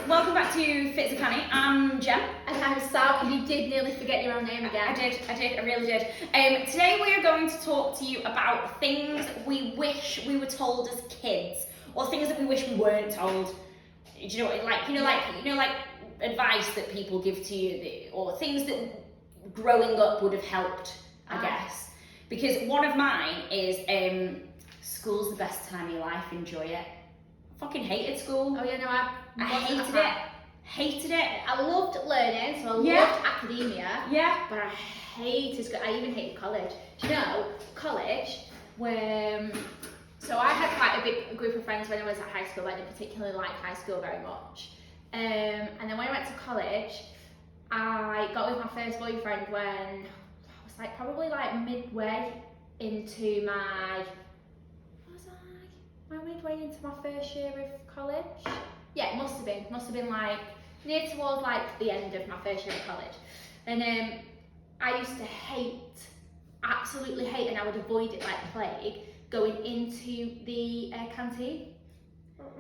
welcome back to Fit as a Canny. I'm Jem. And I'm Sal. You did nearly forget your own name again. I really did. Today we are going to talk to you about things we wish we were told as kids, or things that we wish we weren't told. Do you know what, like advice that people give to you, or things that growing up would have helped, I guess. Because one of mine is school's the best time of your life, enjoy it. I fucking hated school. Oh yeah, no, I hated it. Hated it. I loved learning, so I loved academia. Yeah. But I hated school. I even hated college. Do you know, college, so I had quite a big group of friends when I was at high school. I didn't particularly like high school very much. And then when I went to college, I got with my first boyfriend when I was like probably like midway into my midway into my first year of college. Yeah, it must have been like near towards like the end of my first year of college. And I used to absolutely hate, and I would avoid it like the plague, going into the canteen.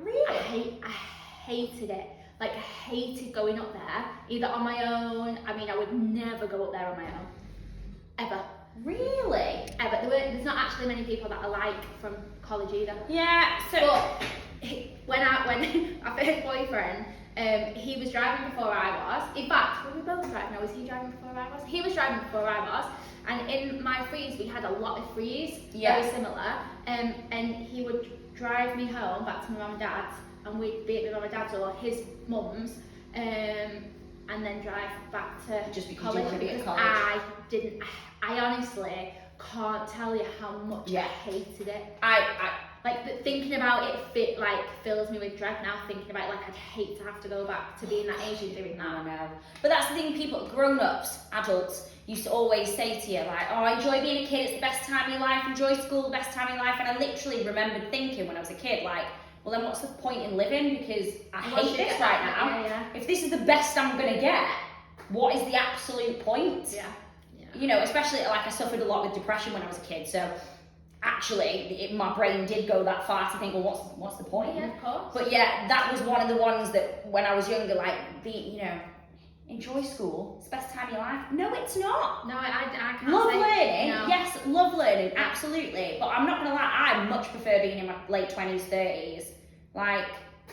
Really? I hated it. Like, I hated going up there, either on my own. I mean, I would never go up there on my own. Ever. Really? Ever. There's not actually many people that I like from college either. Yeah, so... But when my first boyfriend, he was driving before I was. In fact, were we both driving? No, was he driving before I was? He was driving before I was. And in my freeze, we had a lot of freeze, very similar. And he would drive me home back to my mum and dad's, and we'd be at my mum and dad's or his mum's, and then drive back to just because college. You want to be at college. I honestly can't tell you how much I hated it. Like thinking about it, fills me with dread now. Thinking about it, like I'd hate to have to go back to being that age and doing that. I know. But that's the thing. People, grown-ups, adults, used to always say to you, like, "Oh, enjoy being a kid. It's the best time of your life. Enjoy school, the best time of your life." And I literally remembered thinking when I was a kid, like, well, then what's the point in living? Because I hate this right now. Yeah. If this is the best I'm gonna get, what is the absolute point? Yeah. You know, especially like I suffered a lot with depression when I was a kid, so actually my brain did go that far to think, well, what's the point? Yeah, of course. But yeah, that was one of the ones that when I was younger, like, enjoy school, it's the best time of your life. No, it's not. No, I can't love say learning. no. Yes, love learning, absolutely. But I'm not gonna lie, I much prefer being in my late 20s, 30s. Like,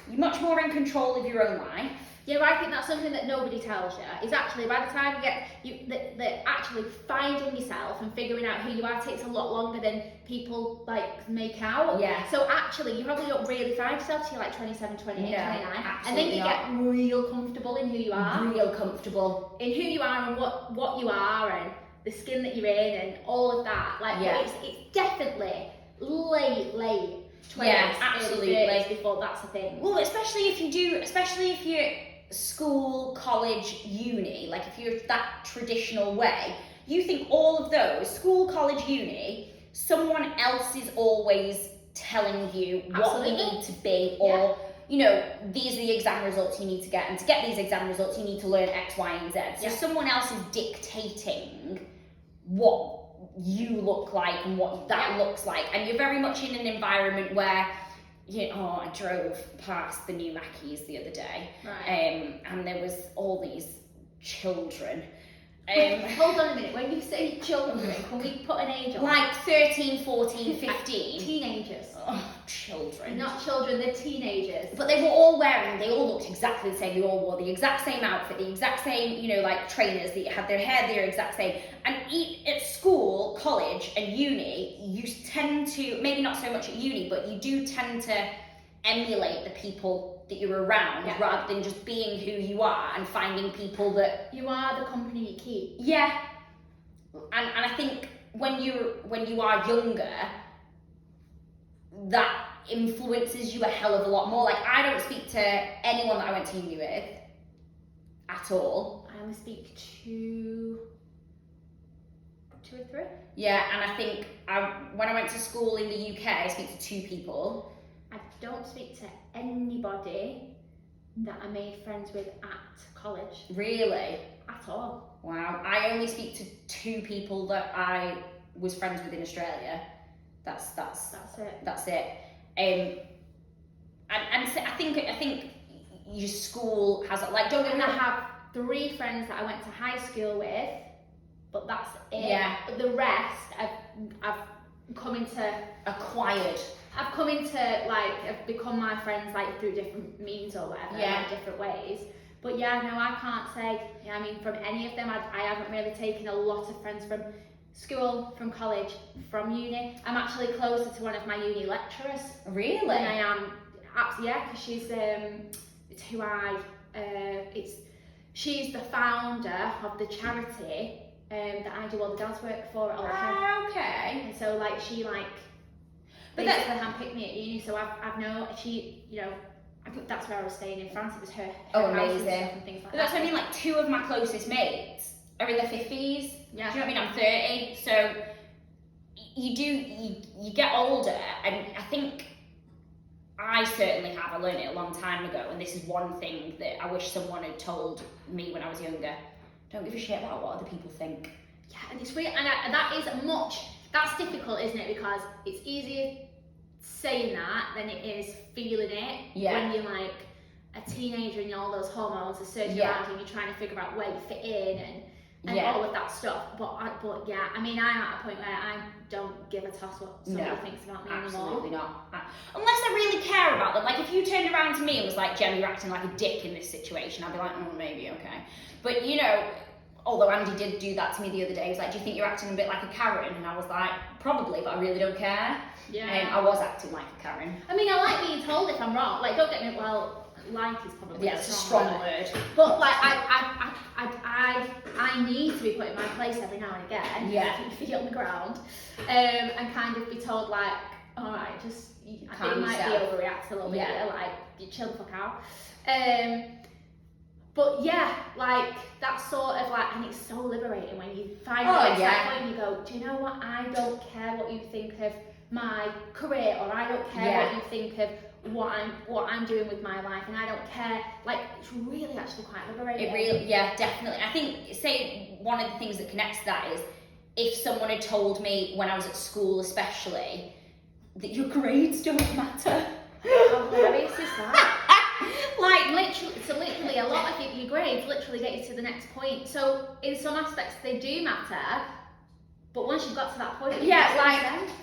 you're much more in control of your own life. Yeah, but I think that's something that nobody tells you. Is actually by the time that actually finding yourself and figuring out who you are takes a lot longer than people like make out. Yeah. So actually, you probably don't really find yourself till you're like 27, 28, 29, and then you not. get real comfortable in who you are. Real comfortable in who you are and what you are and the skin that you're in and all of that. Like, it's definitely late 20s, yeah, absolutely. early 30s before that's a thing. Well, especially if you're school, college, uni, like if you're that traditional way, you think all of those, school, college, uni, someone else is always telling you what you need to be, or these are the exam results you need to get, and to get these exam results you need to learn X, Y, and Z. So someone else is dictating what you look like and what that looks like, and you're very much in an environment where I drove past the new Mackeys the other day, and there was all these children. Hold on a minute, when you say children, can we put an age on? Like 13, 14, 15. Teenagers. Oh, children. They're not children, they're teenagers. But they all looked exactly the same. They all wore the exact same outfit, the exact same, like trainers, they had their hair the exact same. And at school, college, and uni, you tend to, maybe not so much at uni, but you do tend to emulate the people that you're around rather than just being who you are and finding people that... You are the company you keep. Yeah. And I think when you are younger, that influences you a hell of a lot more. Like, I don't speak to anyone that I went to uni with at all. I only speak to 2 or 3. Yeah, and I think when I went to school in the UK, I speak to 2 people. I don't speak to anybody that I made friends with at college. Really? At all. Wow. I only speak to 2 people that I was friends with in Australia. That's it. And so I think your school has like don't get And me I wrong. have 3 friends that I went to high school with, but that's it. Yeah. The rest, I've come into Acquired. like, have become my friends like through different means or whatever, Yeah. like different ways. But yeah, no, I can't say. I mean, from any of them, I haven't really taken a lot of friends from school, from college, from uni. I'm actually closer to one of my uni lecturers Really? than I am. Yeah, because she's it's who she's the founder of the charity that I do all the dance work for at Oldham. Ah, okay. And so like she like But basically handpicked me at uni, so I've known she, you know, I think that's where I was staying in France. It was her Oh, house and amazing. stuff and things like But that's that. what I mean, like 2 of my closest mates are in their 50s. Yeah. Do you know what I mean? I'm 30, so you get older, and I think I certainly have. I learned it a long time ago, and this is one thing that I wish someone had told me when I was younger. Don't give a shit about what other people think. Yeah, and it's weird, and that's difficult, isn't it? Because it's easier saying that than it is feeling it when you're like a teenager and all those hormones are surging around and you're trying to figure out where you fit in and all of that stuff. But yeah, I mean, I'm at a point where I don't give a toss what somebody thinks about me Absolutely anymore. not. Unless I really care about them. Like if you turned around to me and was like, Jen, you're acting like a dick in this situation, I'd be like, maybe, okay. But you know, although Andy did do that to me the other day, he was like, do you think you're acting a bit like a Karen? And I was like, probably, but I really don't care. Yeah. I was acting like a Karen. I mean, I like being told if I'm wrong. Like, don't get me, like is probably It's a strong word. But like, I need to be put in my place every now and again. Yeah. Keep my feet on the ground, and kind of be told like, all right, I think you might be overreact a little bit. Yeah. Like, you chill the fuck out. But yeah, like that's sort of like, and it's so liberating when you finally get to that point and you go, do you know what? I don't care what you think of my career, or I don't care what you think of what I'm doing with my life, and I don't care. Like, it's really actually quite liberating. It really, yeah, definitely. I think, say, one of the things that connects to that is if someone had told me when I was at school, especially, that your grades don't matter. How hilarious is that? Like, literally, a lot of your grades literally get you to the next point. So in some aspects they do matter, but once you've got to that point,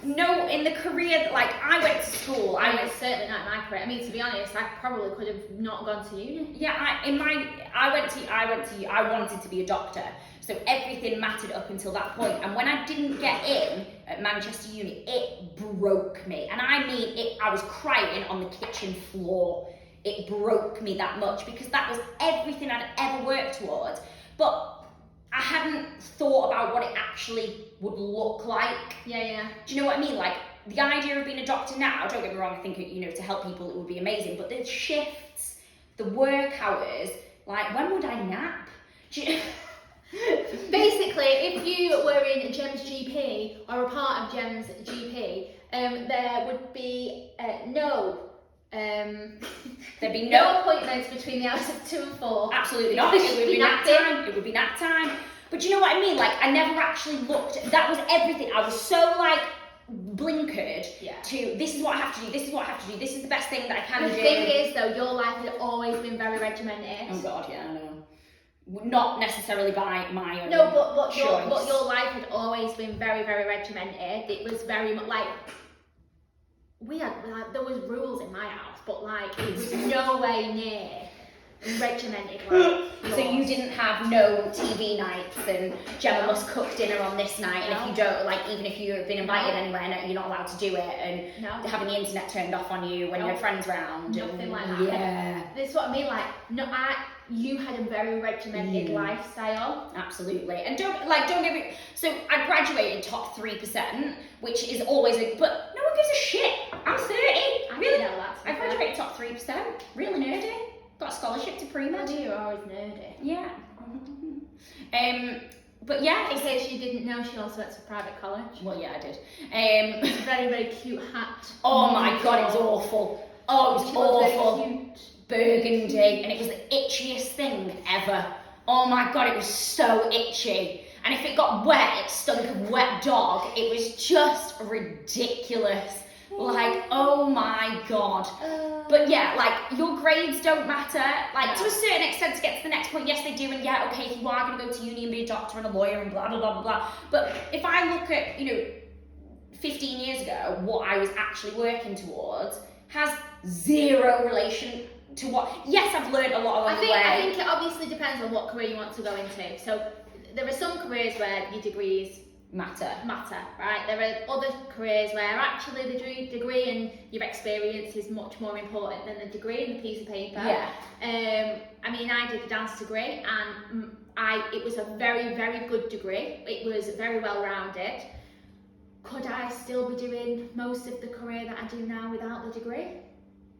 no, in the career, like I went to school. It's certainly not my career. I mean, to be honest, I probably could have not gone to uni. Yeah, I wanted to be a doctor, so everything mattered up until that point. And when I didn't get in at Manchester Uni, it broke me, and I mean it. I was crying on the kitchen floor. It broke me that much because that was everything I'd ever worked towards. But I hadn't thought about what it actually would look like. Yeah. Do you know what I mean? Like, the idea of being a doctor now, don't get me wrong, I think, you know, to help people it would be amazing, but the shifts, the work hours, like, when would I nap? Do you Basically, if you were in Gem's GP or a part of Gem's GP, there would be there'd be no appointments between the hours of 2 and 4. Absolutely not. It would be nap time. It would be nap time. But you know what I mean? Like, I never actually looked. That was everything. I was so like blinkered to this is what I have to do. This is what I have to do. This is the best thing that I can do. The thing is, though, your life had always been very regimented. Oh God, yeah, I know. Not necessarily by my own. No, but choice. your life had always been very, very regimented. It was very much like there was rules in my house, but like it was no way near regimented. Like, so you didn't have no TV nights and Gemma must cook dinner on this night, and if you don't, like, even if you've been invited anywhere, you're not allowed to do it, and having the internet turned off on you when you had friends around. Nothing like that. Yeah. This is what I mean. Like, you had a very regimented lifestyle. Absolutely. And don't get me. So I graduated top 3%, which is always but no one gives a shit. I'm 30. I Really? know that. I graduated top 3%. Really nerdy. Got a scholarship to pre-med. You're always nerdy. Yeah. But yeah. In case you didn't know, she also went to private college. Well, yeah, I did. It's a very, very cute hat. Oh my God, it was awful. Oh, it was awful. Very cute. Burgundy, and it was the itchiest thing ever. Oh my God, it was so itchy. And if it got wet, it stunk of wet dog. It was just ridiculous. Like, oh my god. But yeah, like, your grades don't matter. Like, to a certain extent, to get to the next point, yes, they do. And yeah, okay, if you are going to go to uni and be a doctor and a lawyer and blah, blah, blah, blah, blah. But if I look at, 15 years ago, what I was actually working towards has zero relation to what. Yes, I've learned a lot along the way. I think it obviously depends on what career you want to go into. So there are some careers where your degrees matter, right? There are other careers where actually the degree and your experience is much more important than the degree and the piece of paper. Yeah. I mean, I did a dance degree, and it was a very, very good degree. It was very well rounded. Could I still be doing most of the career that I do now without the degree?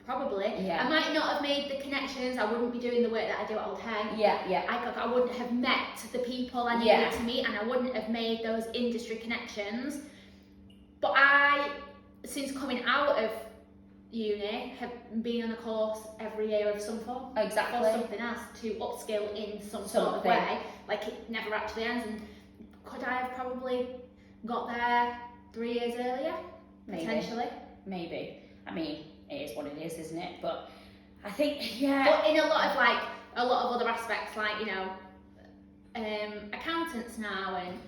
Probably. Yeah. I might not have made the connections. I wouldn't be doing the work that I do at Old Hen. Yeah. I wouldn't have met the people I needed to meet, and I wouldn't have made those industry connections. But since coming out of uni, have been on a course every year of some form. Exactly. Or something else to upskill in some sort of way. Like, it never actually ends. And could I have probably got there 3 years earlier? Maybe. Potentially. Maybe. I mean, it is what it is, isn't it? But I think, yeah. But in a lot of other aspects, like, accountants now and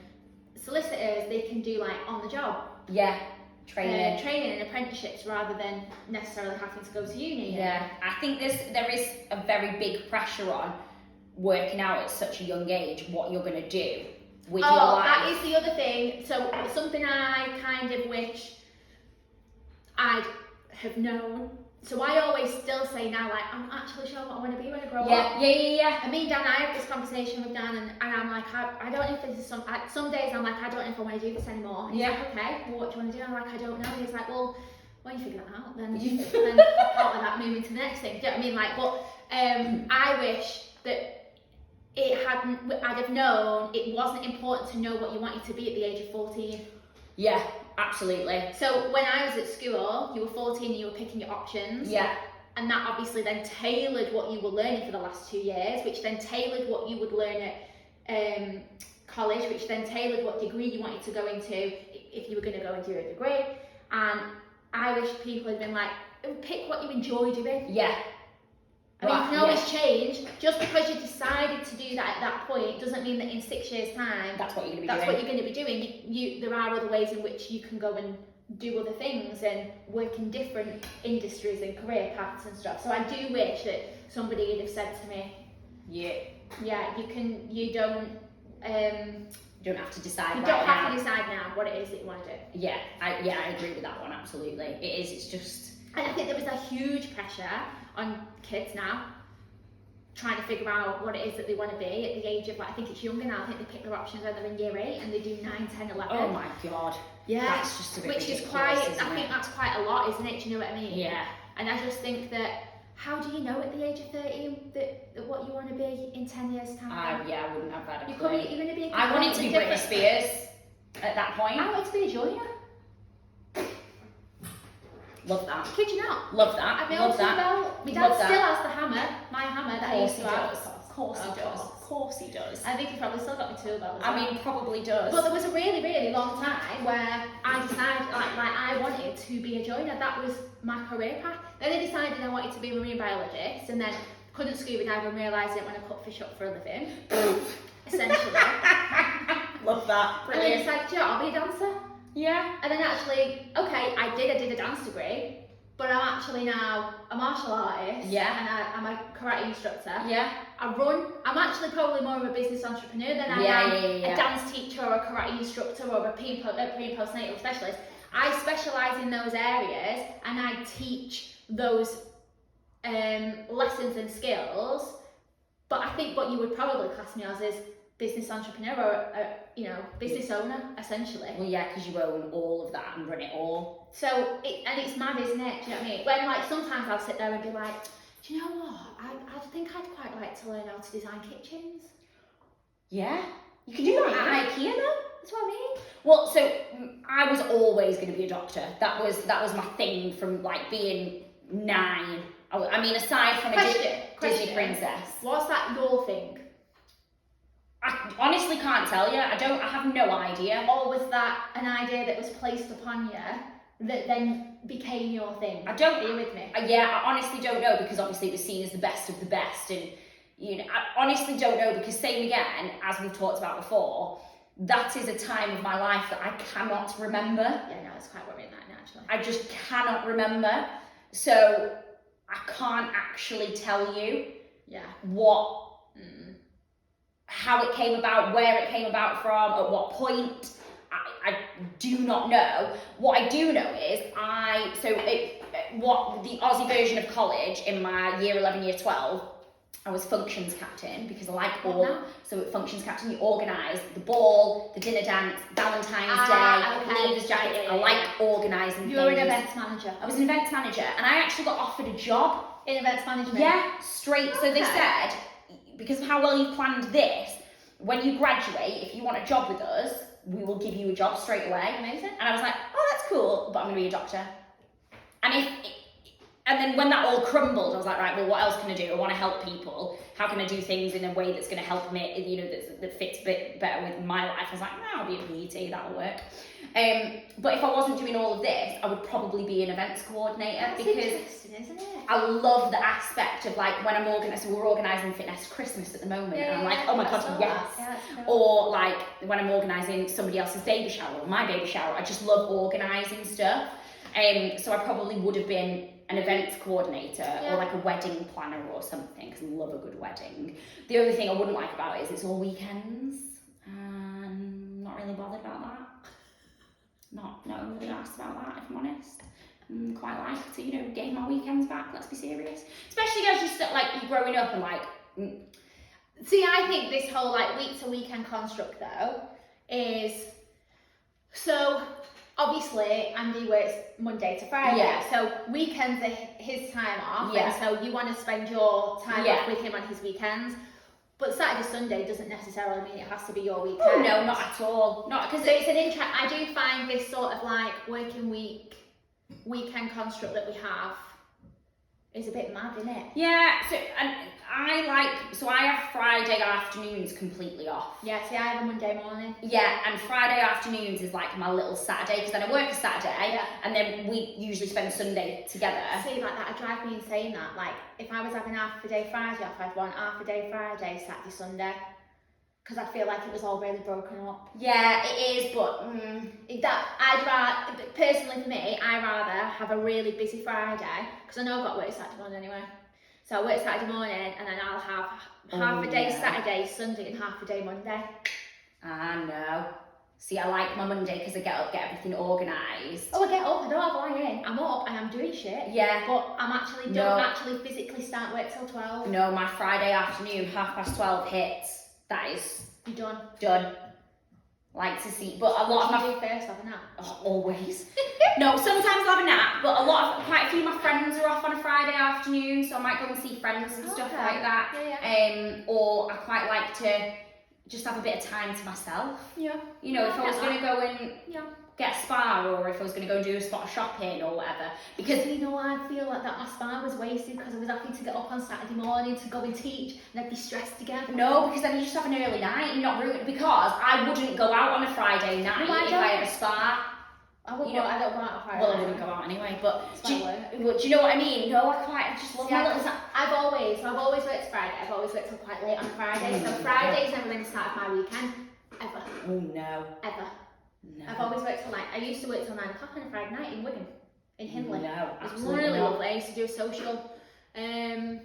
solicitors, they can do like on the job. Yeah. Training and apprenticeships rather than necessarily having to go to uni. Yeah. I think there is a very big pressure on working out at such a young age what you're going to do with your life. That is the other thing. So something I kind of wish I'd have known. So I always still say now, like, I'm not actually sure what I want to be when I grow up. Yeah. I mean, Dan, I have this conversation with Dan, and I'm like, I don't know if this is some days I'm like, I don't know if I want to do this anymore. And he's like, okay, well, what do you want to do? I'm like, I don't know. And he's like, well, when you figure that out, then out of that, moving to the next thing. Do you know what I mean? Like, but I wish that I'd have known it wasn't important to know what you wanted to be at the age of 14. Yeah, absolutely. So when I was at school, you were 14 and you were picking your options. Yeah. And that obviously then tailored what you were learning for the last 2 years, which then tailored what you would learn at college, which then tailored what degree you wanted to go into if you were going to go into a degree. And I wish people had been like, pick what you enjoy doing. Yeah. I mean, you can always change. Just because you decided to do that at that point doesn't mean that in 6 years' time that's what you're going to be that's doing. what you're going to be doing. There are other ways in which you can go and do other things and work in different industries and career paths and stuff. So I do wish that somebody would have said to me, yeah, you don't have to decide. You don't have to decide now what it is that you want to do. Yeah, I agree with that one, absolutely. It is, it's just... And I think there was a huge pressure on kids now trying to figure out what it is that they want to be at the age of, like, I think it's younger now. I think they pick their options when they're in year 8 and they do 9, 10, 11. Oh my god. Yeah. That's just a bit Which is ridiculous, quite, isn't I think it? that's quite a lot, isn't it? Do you know what I mean? Yeah. And I just think that, how do you know at the age of 13 that what you want to be in 10 years' time? I wouldn't have that. You're going to be I wanted to be Britney Spears at that point. I wanted to be a joiner. Love that. Kid you not. Love that. Love that. My dad Love that. still has the hammer, my hammer that I used to have. Of course he does. Of course he does. I think he probably still got me tool belt. I mean, probably does. But there was a really, really long time where I decided, like I wanted to be a joiner. That was my career path. Then I decided I wanted to be a marine biologist, and then couldn't scuba dive and realised I didn't want to cut fish up for a living. Essentially. Love that. And then decided, you know, I'll be a dancer. Yeah. And then actually, okay, I did a dance degree, but I'm actually now a martial artist. Yeah. And I'm a karate instructor. Yeah. I'm actually probably more of a business entrepreneur than I am a dance teacher or a karate instructor or a pre and postnatal specialist. I specialise in those areas and I teach those lessons and skills, but I think what you would probably class me as is business entrepreneur or business owner, essentially. Well, yeah, because you own all of that and run it all. So it's mad, isn't it? Do you know what I mean? When, like, sometimes I'll sit there and be like, do you know what? I think I'd quite like to learn how to design kitchens. Yeah, you can do that at IKEA though. That's what I mean. Well, so I was always going to be a doctor. That was my thing from like being 9. I mean, aside from a Disney princess. Was that your thing? I honestly can't tell you. I have no idea. Or was that an idea that was placed upon you that then became your thing? I don't. Are you with me? Yeah, I honestly don't know, because obviously it was seen as the best of the best, and I honestly don't know, because same again, as we've talked about before, that is a time of my life that I cannot remember. Yeah, no, it's quite worrying that actually. I just cannot remember. So I can't actually tell you what, how it came about, where it came about from, at what point. I do not know. What I do know is what the Aussie version of college in my year 11, year 12, I was functions captain, because I like so at functions captain you organise the ball, the dinner dance, Valentine's Day, leaders jackets. I like organising things. You were an events manager. I was an events manager, and I actually got offered a job in events management. Yeah, straight. So they said, because of how well you've planned this, when you graduate, if you want a job with us, we will give you a job straight away. Amazing. And I was like, oh, that's cool, but I'm going to be a doctor. And then when that all crumbled, I was like, right, well, what else can I do? I want to help people. How can I do things in a way that's going to help me, that fits a bit better with my life? I was like, no, I'll be a PT, that'll work. But if I wasn't doing all of this, I would probably be an events coordinator. That's because interesting, isn't it? I love the aspect of like when I'm organising, so we're organising Fitness Christmas at the moment, and I'm like, oh my god, yes. Yeah, or like when I'm organising somebody else's baby shower or my baby shower, I just love organising stuff. So I probably would have been an events coordinator or like a wedding planner or something, because I love a good wedding. The only thing I wouldn't like about it is it's all weekends. Not really bothered about that. Not really asked about that, if I'm honest. Quite like to, gain my weekends back, let's be serious. Especially as you're growing up and like... See, I think this whole like week to weekend construct though is, so obviously Andy works Monday to Friday, so weekends are his time off, and so you want to spend your time off with him on his weekends. But Saturday, Sunday doesn't necessarily mean it has to be your weekend. Oh no, not at all. Not because it's an interest. I do find this sort of like working weekend construct that we have is a bit mad, isn't it? Yeah. So I have Friday afternoons completely off. Yeah. See, I have a Monday morning. Yeah, and Friday afternoons is like my little Saturday, because then I work a Saturday, and then we usually spend Sunday together. See, like that, it drives me insane that. Like, if I was having half a day Friday off, I'd want half a day Friday, Saturday, Sunday. Because I feel like it was all really broken up. Yeah, it is, but... personally for me, I'd rather have a really busy Friday, because I know I've got work Saturday morning anyway. So I work Saturday morning, and then I'll have half a day Saturday, Sunday, and half a day Monday. Ah, no. See, I like my Monday because I get up, get everything organised. Oh, I get up, I don't have a lie in. I'm up and I'm doing shit. Yeah. But don't actually physically start work till 12. No, my Friday afternoon, 12:30 hits. That is... You're done. Like to see, but a lot of my... do first, have a nap? Oh, always. No, sometimes I'll have a nap, but quite a few of my friends are off on a Friday afternoon, so I might go and see friends and stuff like that. Yeah. Or I quite like to just have a bit of time to myself. Yeah. If I was going to go and get a spa, or if I was going to go and do a spot of shopping or whatever. Because I feel like that my spa was wasted because I was having to get up on Saturday morning to go and teach, and I'd be stressed again. No, because then you just have an early night and you're not ruined, because I wouldn't go out on a Friday night if I had a spa. I don't go out on Friday. Well, I wouldn't go out anyway, but do you know what I mean? No, I just love my little... I've always worked Friday. I've always worked till quite late on Friday, so Friday's never been the start of my weekend, ever. Oh no. Ever. No. I've always worked till I used to work till 9 o'clock on a Friday night in Wigan, in Hindley. No, it was really lovely. I used to do a social, a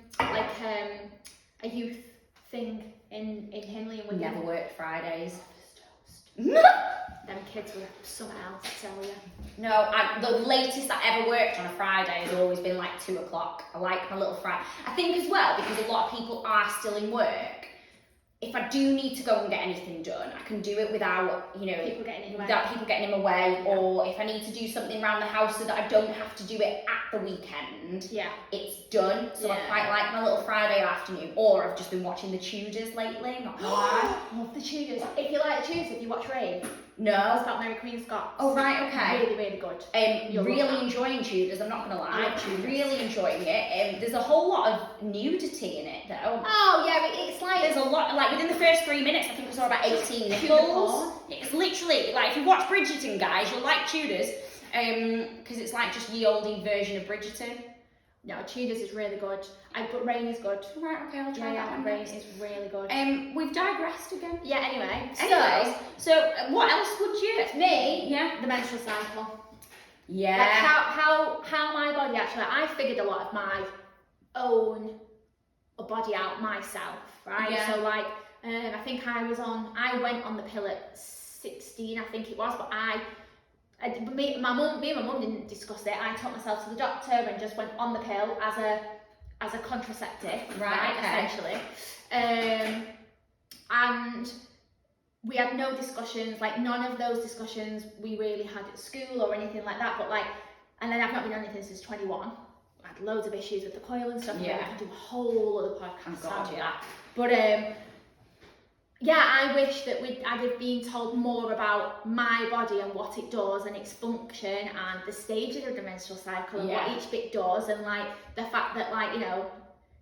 youth thing in Hindley and Wigan. Never worked Fridays. Them kids were something else, I tell you. No, the latest I ever worked on a Friday has always been like 2 o'clock. I like my little Friday. I think as well, because a lot of people are still in work, if I do need to go and get anything done, I can do it without, people getting in my way, or if I need to do something around the house so that I don't have to do it at the weekend, it's done. So I quite like my little Friday afternoon. Or I've just been watching The Tudors lately, not gonna lie. Love The Tudors. If you like The Tudors, if you watch Rain. No. It's about Mary Queen of Scots. Oh, right, okay. Really, really good. Really enjoying Tudors, I'm not going to lie. Really enjoying it. There's a whole lot of nudity in it, though. Oh, yeah, but it's like... There's a lot, like, within the first 3 minutes, I think we saw about 18 nipples. It's literally, like, if you watch Bridgerton, guys, you'll like Tudors. because it's like just ye olde version of Bridgerton. No, Tudors is really good. But Rain is good. Right, okay, I'll try that one. Rain is really good. We've digressed again. Yeah, anyway. So what else would you? Me, Yeah. the menstrual cycle. Yeah. Like how my body actually, I figured a lot of my own body out myself, right? Yeah. So like, I think I went on the pill at 16, I think it was, but me and my mum didn't discuss it. I took myself to the doctor and just went on the pill as a contraceptive, right? Okay. Essentially. And we had no discussions, like none of those discussions we really had at school or anything like that. But like, and then I've not been on anything since 21. I had loads of issues with the coil and stuff. Yeah. And we can do a whole other podcast God, on yeah. that. But yeah, I wish that I'd have been told more about my body and what it does and its function and the stages of the menstrual cycle and what each bit does, and like the fact that, like, you know,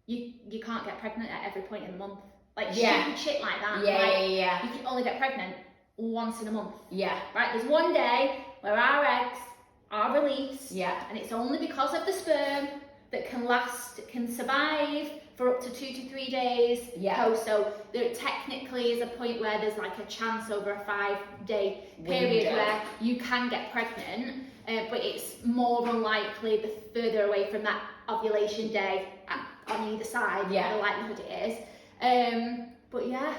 you can't get pregnant at every point in the month. Like stupid shit like that. Yeah. You can only get pregnant once in a month. Yeah. Right? There's one day where our eggs are released. Yeah. And it's only because of the sperm that can survive for up to 2 to 3 days. Yeah. So there technically is a point where there's like a chance over a 5-day period where you can get pregnant, but it's more unlikely the further away from that ovulation day on either side, the likelihood it is. But yeah,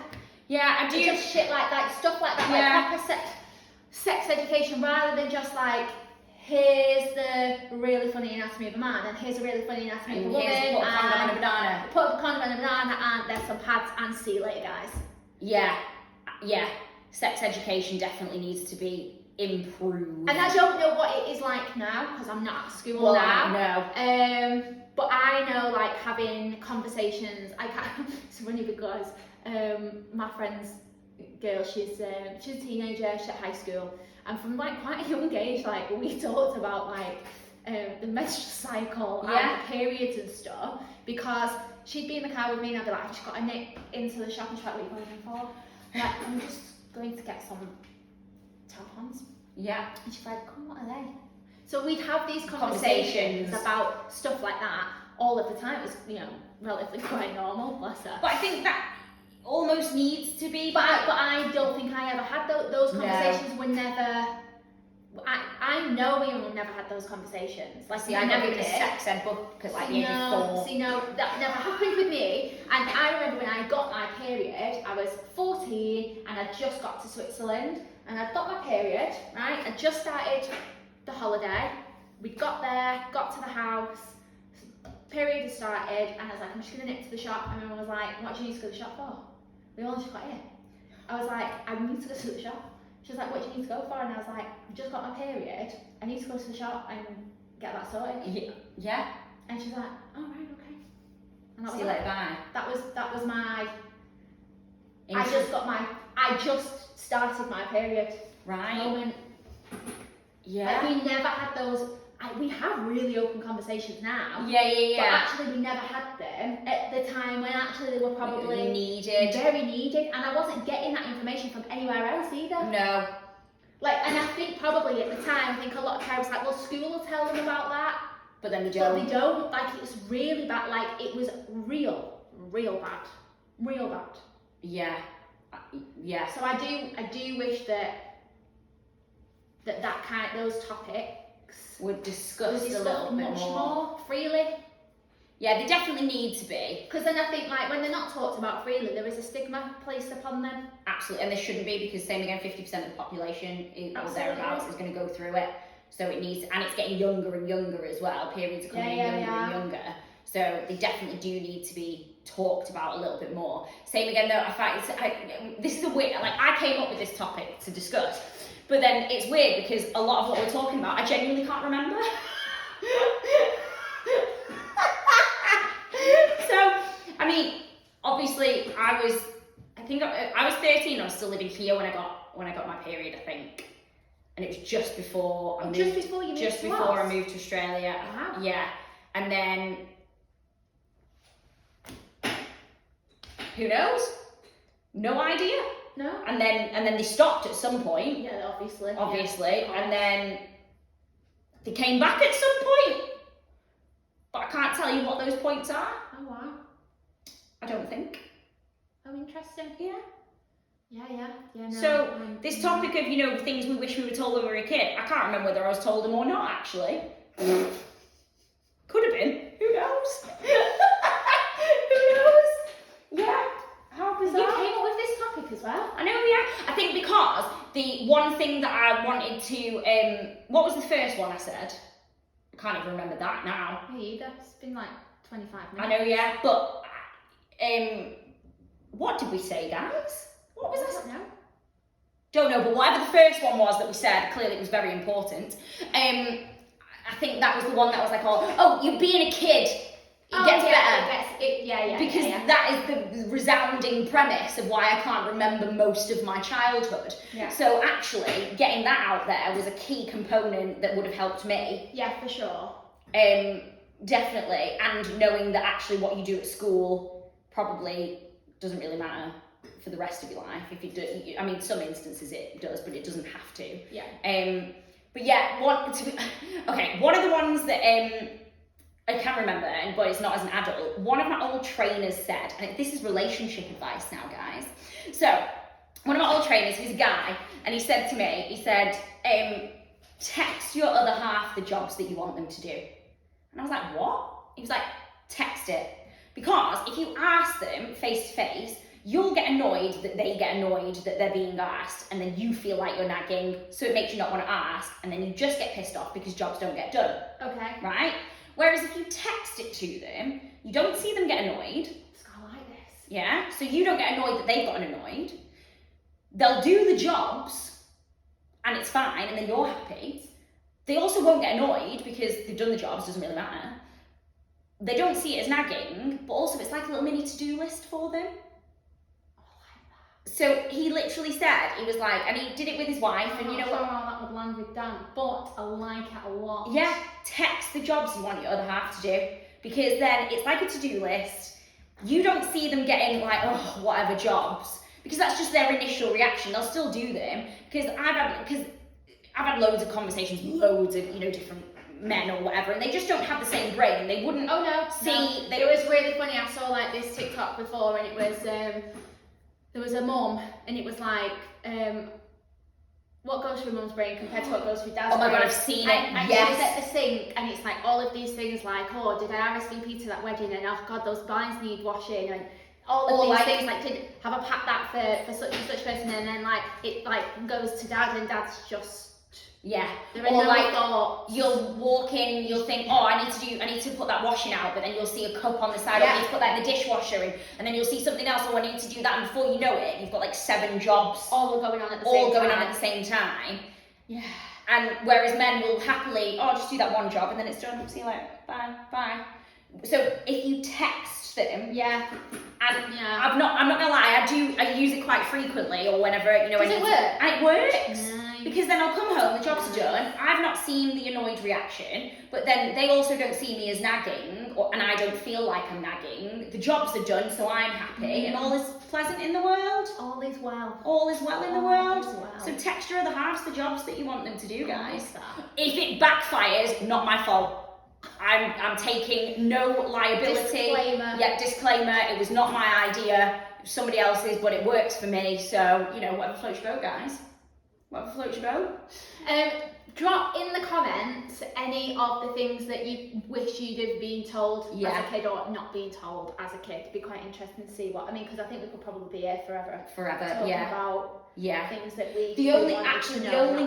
I do. Just shit like that, stuff like that, like proper sex education, rather than just like, here's the really funny anatomy of a man, and here's a really funny anatomy of a woman, and put a condom on a banana. Put a condom on a banana, and there's some pads, and see you later, guys. Yeah. Sex education definitely needs to be improved. And I don't know what it is like now, because I'm not at school now. No. But I know, like, having conversations, it's funny because my friend's girl, she's a teenager, she's at high school, and from like quite a young age, like, we talked about like the menstrual cycle and the periods and stuff, because she'd be in the car with me and I'd be like, I just got to nip into the shop and she's like, what are you going for? I'm like, I'm just going to get some tampons. Yeah. And she's like, come, what are they? So we'd have these conversations about stuff like that all of the time. It was, you know, relatively quite normal, bless her. But I think that almost needs to be. But I don't think I ever had those conversations. No. Were never. I know we never had those conversations. Like, see, I never did a sex ed book at like the age of 4. See, no, that never happened with me. And I remember when I got my period, I was 14 and I just got to Switzerland and I'd got my period, right? I just started the holiday. We got there, got to the house, period had started, and I was like, I'm just gonna nip to the shop. And everyone was like, what do you need to go to the shop for? We all just got in. I was like, I need to go to the shop. She was like, what do you need to go for? And I was like, I've just got my period. I need to go to the shop and get that sorted. Yeah. And she's like, oh right, okay. And that see you later, bye. That was my. I just started my period. Right. Moment. Yeah. Like, we never had those. We have really open conversations now. Yeah. But actually, we never had them at the time when actually they were probably very needed. And I wasn't getting that information from anywhere else either. No. Like, and I think probably at the time, I think a lot of parents like, well, school will tell them about that. But then they don't. But they don't. Like, it's really bad. Like, it was real bad. Real bad. Yeah. Yeah. So I do wish that those topics were discussed a little bit much more freely. Yeah, they definitely need to be. Because then I think, like, when they're not talked about freely, there is a stigma placed upon them. Absolutely, and there shouldn't be, because same again, 50% of the population or thereabouts is going to go through it. So it needs, and it's getting younger and younger as well. Periods are coming younger and younger. So they definitely do need to be talked about a little bit more. Same again though, I find this is a weird, like, I came up with this topic to discuss, but then it's weird because a lot of what we're talking about, I genuinely can't remember. So, I mean, obviously I was 13, I was still living here when I got my period, I think. And it was just before I moved. Just before I moved to Australia. Wow. Yeah. And then who knows? No idea. No. And then they stopped at some point. Yeah, obviously. And then They came back at some point, but I can't tell you what those points are. Oh wow. I don't think. Oh, interesting. Yeah. Yeah. No, So this topic of, you know, things we wish we were told when we were a kid, I can't remember whether I was told them or not, actually. Could have been. Who knows? Who knows? Yeah. How bizarre. You came up with this topic as well. I know, yeah. I think because the one thing that I wanted to, what was the first one I said? I can't even remember that now. Me either. It's been like 25 minutes. I know, yeah, but what did we say, guys? What was I this? don't know. Don't know, but whatever the first one was that we said, clearly it was very important. I think that was the one that was like, oh, you being a kid, it gets better. Because that is the resounding premise of why I can't remember most of my childhood. Yeah. So actually, getting that out there was a key component that would have helped me. Yeah, for sure. Definitely. And knowing that actually what you do at school probably doesn't really matter for the rest of your life. If you do, I mean, some instances it does, but it doesn't have to. Yeah. But yeah, one of the ones that I can't remember, but it's not as an adult. One of my old trainers said, and this is relationship advice now, guys. So one of my old trainers, he's a guy, and he said to me, he said, text your other half the jobs that you want them to do. And I was like, what? He was like, text it. Because if you ask them face to face, you'll get annoyed that they get annoyed that they're being asked, and then you feel like you're nagging, so it makes you not want to ask, and then you just get pissed off because jobs don't get done. Okay. Right? Whereas if you text it to them, you don't see them get annoyed. It's kind of like this. Yeah? So you don't get annoyed that they've gotten annoyed. They'll do the jobs, and it's fine, and then you're happy. They also won't get annoyed because they've done the jobs, doesn't really matter. They don't see it as nagging, but also it's like a little mini to-do list for them. So he literally said, he was like, and he did it with his wife, and you know what? I'm not sure how that would land with Dan, but I like it a lot. Yeah, text the jobs you want your other half to do, because then it's like a to-do list. You don't see them getting like, oh, whatever jobs, because that's just their initial reaction. They'll still do them, because I've had loads of conversations with loads of, you know, different men or whatever, and they just don't have the same brain. They wouldn't Oh no, see. no. It was really funny. I saw like this TikTok before, and it was there was a mum, and it was like what goes through mum's brain compared to what goes through dad's brain. Oh my god, I've seen it. And Yes. she was at the sink, and it's like all of these things like, oh, did I RSVP to that wedding? And oh god, those blinds need washing, and all of these things, like, did have I packed that for such and such person? And then like it like goes to dad, and dad's just there are or no like thoughts. you'll walk in, you'll think, oh, I need to put that washing out, but then you'll see a cup on the side, or I need to put that in the dishwasher, and then you'll see something else, oh, I need to do that, and before you know it, you've got like 7 jobs all going on at the same time. Yeah. And whereas men will happily, oh, just do that one job, and then it's done, see you later, bye. So if you text them, Yeah. and Yeah. I'm not gonna lie, I use it quite frequently, or whenever, you know. Does it work? And it works. Nice. Because then I'll come home, the jobs are done, I've not seen the annoyed reaction, but then they also don't see me as nagging, and I don't feel like I'm nagging. The jobs are done, so I'm happy, and all is pleasant in the world. All is well. All is well in the All world. is well. So text your other halves the jobs that you want them to do, guys. Like that. If it backfires, not my fault. I'm taking no liability. Disclaimer. Yeah, disclaimer. It was not my idea. It was somebody else's, but it works for me. So, you know, whatever floats your boat, guys. Whatever floats your boat. Drop in the comments any of the things that you wish you'd have been told as a kid or not being told as a kid. It'd be quite interesting to see what, I mean, because I think we could probably be here forever. Talking about things that we The only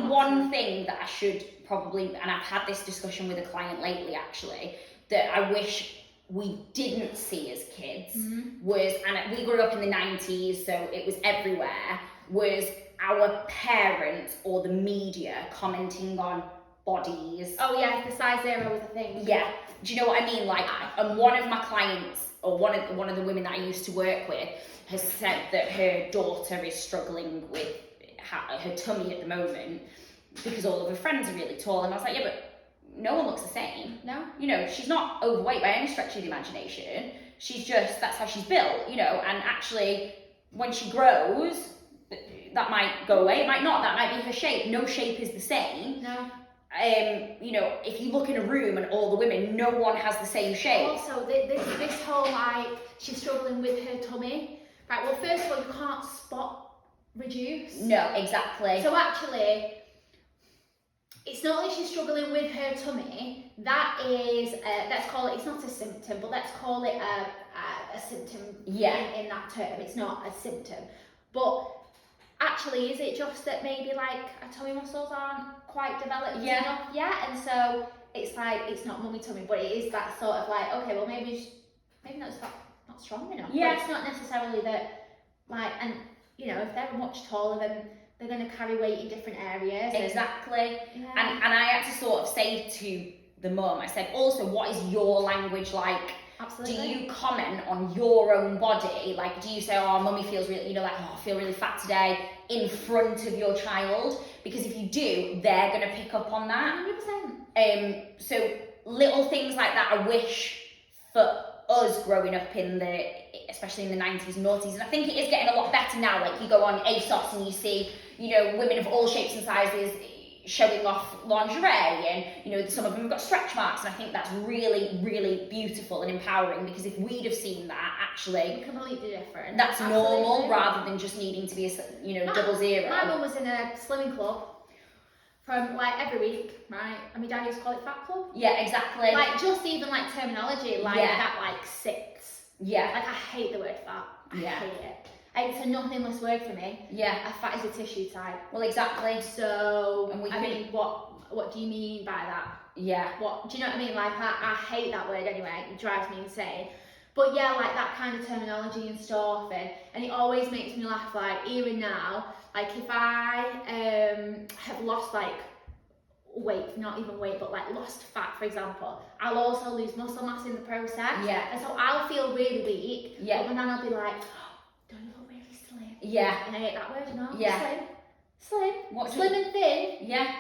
one one thing that I should probably, and I've had this discussion with a client lately actually, that I wish we didn't see as kids was, and we grew up in the 90s, so it was everywhere, was our parents or the media commenting on bodies. Oh yeah, the size 0 was a thing. Yeah, do you know what I mean? Like, and one of my clients, or one of the women that I used to work with, has said that her daughter is struggling with her tummy at the moment because all of her friends are really tall. And I was like, yeah, but no one looks the same. No. You know, she's not overweight by any stretch of the imagination. She's just, that's how she's built, you know, and actually when she grows, that might go away, it might not, that might be her shape. No shape is the same. No. you know, if you look in a room and all the women, no one has the same shape. Also, this whole like she's struggling with her tummy. Right. Well, first of all, you can't spot reduce. No, exactly. So actually, it's not that she's struggling with her tummy. That is, let's call it. It's not a symptom, but let's call it a symptom. Yeah. In that term, it's not a symptom, but. Actually, is it just that maybe like her tummy muscles aren't quite developed enough yet, and so it's like it's not mummy tummy, but it is that sort of like, okay, well maybe that's not strong enough. Yeah. But it's not necessarily that like, and you know, if they're much taller, then they're going to carry weight in different areas. Exactly. Yeah. And I had to sort of say to the mum, I said, also, what is your language like? Absolutely. Do you comment on your own body? Like, do you say, oh, mummy feels really, you know, like, oh, I feel really fat today in front of your child? Because if you do, they're going to pick up on that. 100%. So little things like that, I wish for us growing up especially in the 90s and noughties, and I think it is getting a lot better now. Like, you go on ASOS and you see, you know, women of all shapes and sizes showing off lingerie, and you know, some of them have got stretch marks, and I think that's really, really beautiful and empowering, because if we'd have seen that, actually Completely different. that's Absolutely. normal, rather than just needing to be a, you know, double zero. My mum was in a slimming club from like every week, right? And my dad used to call it fat club. Yeah, exactly. Like just even like terminology like that like sits. Yeah. Like I hate the word fat. I hate it. It's a nothingless word for me. Yeah. A fat is a tissue type. Well, exactly. So I mean, what do you mean by that? Yeah. What do you know what I mean? Like I hate that word anyway. It drives me insane. But yeah, like that kind of terminology and stuff, and it always makes me laugh. Like even now, like if I have lost like weight, not even weight, but like lost fat, for example, I'll also lose muscle mass in the process. Yeah. And so I'll feel really weak. Yeah. But then I'll be like, don't you look really slim? Yeah. And I hate that word, you know? Yeah. Slim. Slim and thin. Yeah.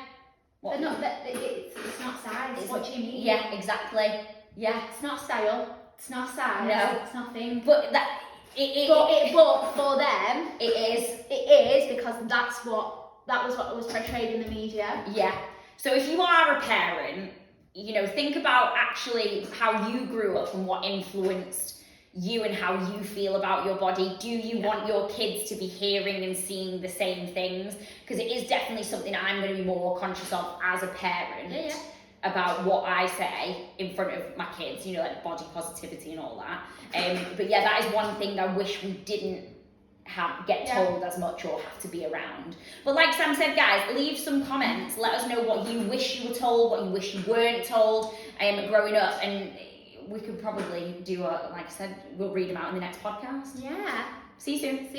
What? They're not. It's not size. What do you mean? Yeah, exactly. Yeah. It's not style. It's not size. No. It's nothing. But But for them, it is. it is because that was what was portrayed in the media. Yeah. So if you are a parent, you know, think about actually how you grew up and what influenced you and how you feel about your body. Do you want your kids to be hearing and seeing the same things? Because it is definitely something I'm going to be more conscious of as a parent. About what I say in front of my kids, you know, like body positivity and all that. But yeah, that is one thing I wish we didn't get told as much or have to be around. But like Sam said, guys, leave some comments. Let us know what you wish you were told, what you wish you weren't told growing up, and we could probably do like I said, we'll read them out in the next podcast. Yeah. See you soon. See.